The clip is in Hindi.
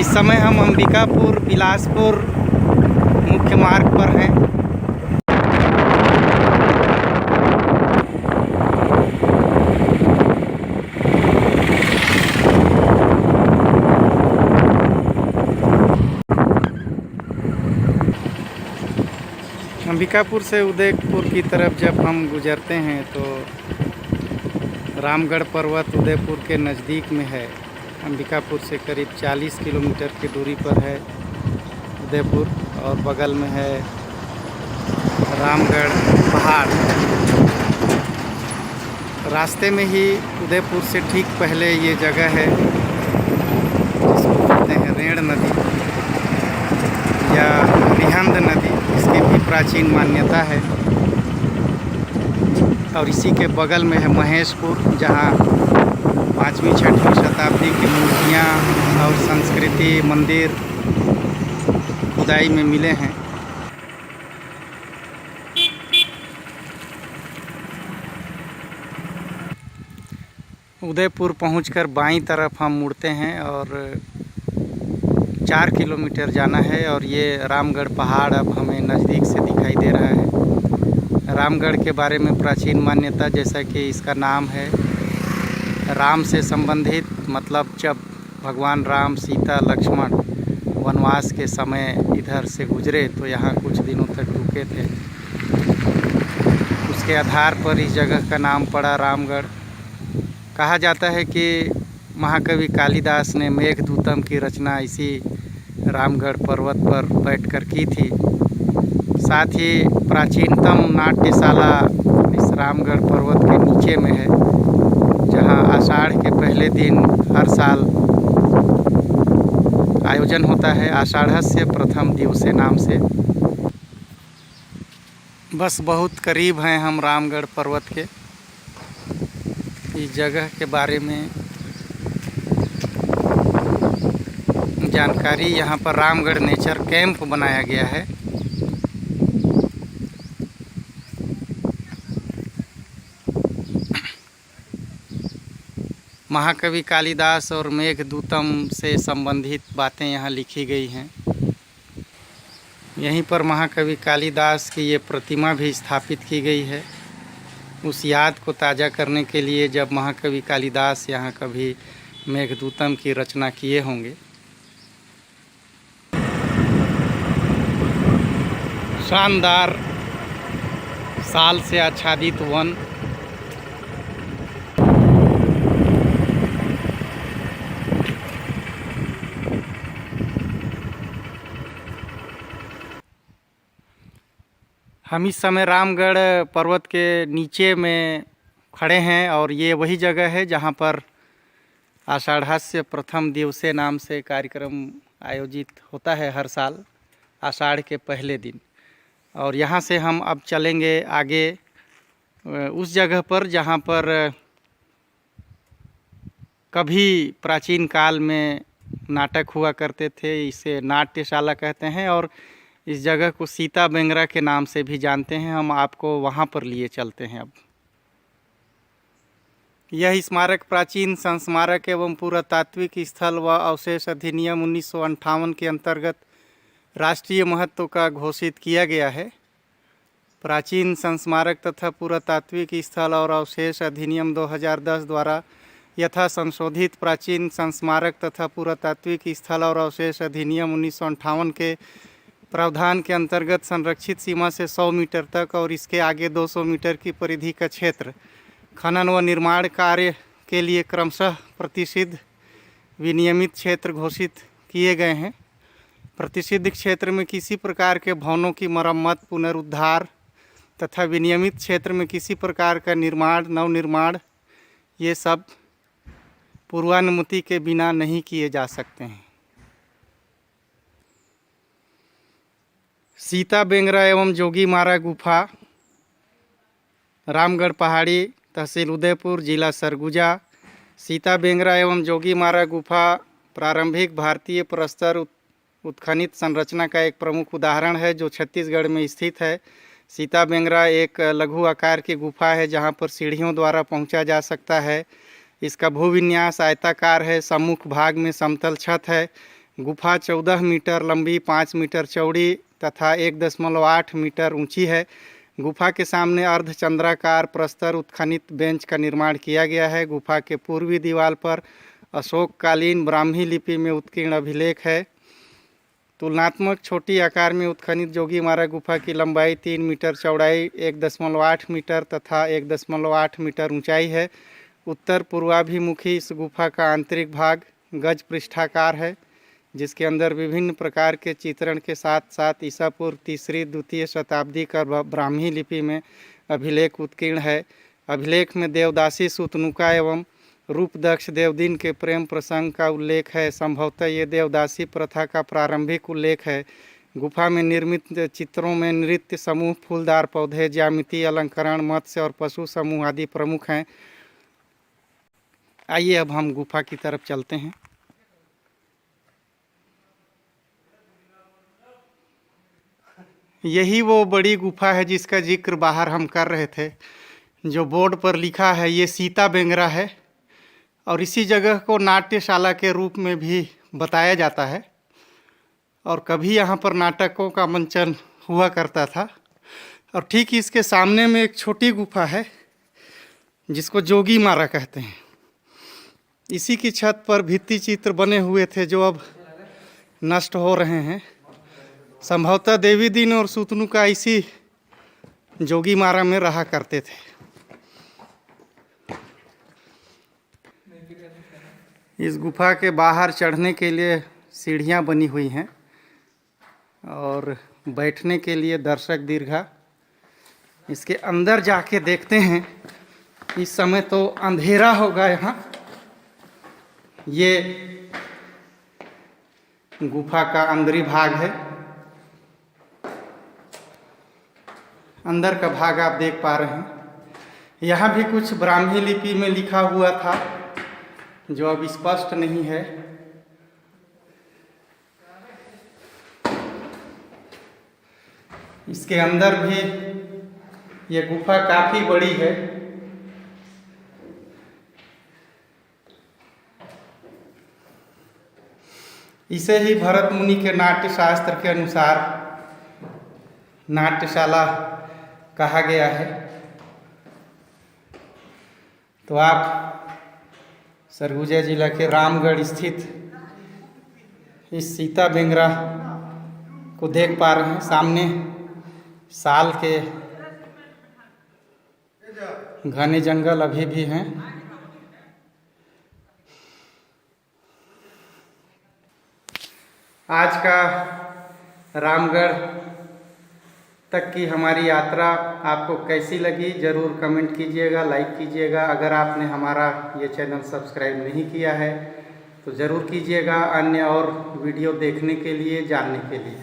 इस समय हम अंबिकापुर बिलासपुर मुख्य मार्ग पर हैं। अंबिकापुर से उदयपुर की तरफ जब हम गुजरते हैं तो रामगढ़ पर्वत उदयपुर के नज़दीक में है। अंबिकापुर से करीब 40 किलोमीटर की दूरी पर है उदयपुर और बगल में है रामगढ़ पहाड़। रास्ते में ही उदयपुर से ठीक पहले ये जगह है जिसको कहते हैं रेण नदी या रिहंद नदी, इसकी भी प्राचीन मान्यता है। और इसी के बगल में है महेशपुर, जहाँ 5वीं 6वीं शताब्दी की मूर्तियाँ और संस्कृति मंदिर खुदाई में मिले हैं। उदयपुर पहुंचकर बाईं तरफ हम मुड़ते हैं और 4 किलोमीटर जाना है और ये रामगढ़ पहाड़ अब हमें नज़दीक से दिखाई दे रहा है। रामगढ़ के बारे में प्राचीन मान्यता, जैसा कि इसका नाम है, राम से संबंधित, मतलब जब भगवान राम सीता लक्ष्मण वनवास के समय इधर से गुजरे तो यहाँ कुछ दिनों तक रुके थे। उसके आधार पर इस जगह का नाम पड़ा रामगढ़। कहा जाता है कि महाकवि कालिदास ने मेघदूतम की रचना इसी रामगढ़ पर्वत पर बैठकर की थी। साथ ही प्राचीनतम नाट्यशाला इस रामगढ़ पर्वत के नीचे में है, जहां आषाढ़ के पहले दिन हर साल आयोजन होता है, आषाढ़स्य प्रथम दिवसे नाम से। बस बहुत करीब हैं हम रामगढ़ पर्वत के। इस जगह के बारे में जानकारी, यहाँ पर रामगढ़ नेचर कैंप बनाया गया है। महाकवि कालिदास और मेघदूतम से संबंधित बातें यहाँ लिखी गई हैं। यहीं पर महाकवि कालिदास की ये प्रतिमा भी स्थापित की गई है, उस याद को ताज़ा करने के लिए जब महाकवि कालिदास यहाँ कभी मेघदूतम की रचना किए होंगे। शानदार साल से आच्छादित वन, हम इस समय रामगढ़ पर्वत के नीचे में खड़े हैं और ये वही जगह है जहाँ पर आषाढ़स्य प्रथम दिवसे नाम से कार्यक्रम आयोजित होता है हर साल आषाढ़ के पहले दिन। और यहाँ से हम अब चलेंगे आगे उस जगह पर जहाँ पर कभी प्राचीन काल में नाटक हुआ करते थे। इसे नाट्यशाला कहते हैं और इस जगह को सीता बेंगरा के नाम से भी जानते हैं। हम आपको वहाँ पर लिए चलते हैं। अब यह स्मारक प्राचीन संस्मारक एवं पुरातात्विक स्थल व अवशेष अधिनियम 1958 के अंतर्गत राष्ट्रीय महत्व का घोषित किया गया है। प्राचीन संस्मारक तथा पुरातात्विक स्थल और अवशेष अधिनियम 2010 द्वारा यथा संशोधित प्राचीन संस्मारक तथा पुरातात्विक स्थल और अवशेष अधिनियम 1958 के प्रावधान के अंतर्गत संरक्षित सीमा से 100 मीटर तक और इसके आगे 200 मीटर की परिधि का क्षेत्र खनन व निर्माण कार्य के लिए क्रमशः प्रतिषिद्ध विनियमित क्षेत्र घोषित किए गए हैं। प्रतिषिद्ध क्षेत्र में किसी प्रकार के भवनों की मरम्मत, पुनरुद्धार तथा विनियमित क्षेत्र में किसी प्रकार का निर्माण, नवनिर्माण, ये सब पूर्वानुमति के बिना नहीं किए जा सकते हैं। सीता बेंगरा एवं जोगी मारा गुफा, रामगढ़ पहाड़ी, तहसील उदयपुर, जिला सरगुजा। सीता बेंगरा एवं जोगी मारा गुफा प्रारंभिक भारतीय प्रस्तर उत्खनित संरचना का एक प्रमुख उदाहरण है जो छत्तीसगढ़ में स्थित है। सीता बेंगरा एक लघु आकार की गुफा है जहां पर सीढ़ियों द्वारा पहुंचा जा सकता है। इसका भूविन्यास आयताकार है, सम्मुख भाग में समतल छत है, गुफा 14 मीटर लंबी, 5 मीटर चौड़ी तथा 1.8 मीटर ऊंची है। गुफा के सामने अर्धचंद्राकार प्रस्तर उत्खनित बेंच का निर्माण किया गया है। गुफा के पूर्वी दीवार पर अशोककालीन ब्राह्मी लिपि में उत्कीर्ण अभिलेख है। तुलनात्मक छोटी आकार में उत्खनित जोगीमारा गुफा की लंबाई 3 मीटर, चौड़ाई 1.8 मीटर तथा 1.8 मीटर ऊंचाई है। उत्तर पूर्वाभिमुखी इस गुफा का आंतरिक भाग गज पृष्ठाकार है, जिसके अंदर विभिन्न प्रकार के चित्रण के साथ साथ ईसा पूर्व 3री 2य शताब्दी का ब्राह्मी लिपि में अभिलेख उत्कीर्ण है। अभिलेख में देवदासी सुतनुका एवं रूपदक्ष देवदिन के प्रेम प्रसंग का उल्लेख है। संभवतः ये देवदासी प्रथा का प्रारंभिक उल्लेख है। गुफा में निर्मित चित्रों में नृत्य समूह, फूलदार पौधे, ज्यामितीय अलंकरण, मत्स्य और पशु समूह आदि प्रमुख हैं। आइए अब हम गुफा की तरफ चलते हैं। यही वो बड़ी गुफा है जिसका जिक्र बाहर हम कर रहे थे। जो बोर्ड पर लिखा है ये सीता बेंगरा है और इसी जगह को नाट्यशाला के रूप में भी बताया जाता है और कभी यहाँ पर नाटकों का मंचन हुआ करता था। और ठीक इसके सामने में एक छोटी गुफा है जिसको जोगीमारा कहते हैं। इसी की छत पर भित्ति चित्र बने हुए थे जो अब नष्ट हो रहे हैं। संभवतः देवी दिन और सुतनुका इसी जोगीमारा में रहा करते थे। इस गुफा के बाहर चढ़ने के लिए सीढ़ियां बनी हुई हैं और बैठने के लिए दर्शक दीर्घा। इसके अंदर जाके देखते हैं। इस समय तो अंधेरा होगा यहाँ। ये गुफा का अंदरी भाग है। अंदर का भाग आप देख पा रहे हैं। यहाँ भी कुछ ब्राह्मी लिपि में लिखा हुआ था जो अब स्पष्ट नहीं है। इसके अंदर भी ये गुफा काफी बड़ी है। इसे ही भरत मुनि के नाट्य शास्त्र के अनुसार नाट्यशाला कहा गया है। तो आप सरगुजा जिला के रामगढ़ स्थित इस सीता बेंगरा को देख पा रहे हैं। सामने साल के घने जंगल अभी भी हैं। आज का रामगढ़ तक की हमारी यात्रा आपको कैसी लगी ज़रूर कमेंट कीजिएगा, लाइक कीजिएगा। अगर आपने हमारा ये चैनल सब्सक्राइब नहीं किया है तो ज़रूर कीजिएगा अन्य और वीडियो देखने के लिए, जानने के लिए।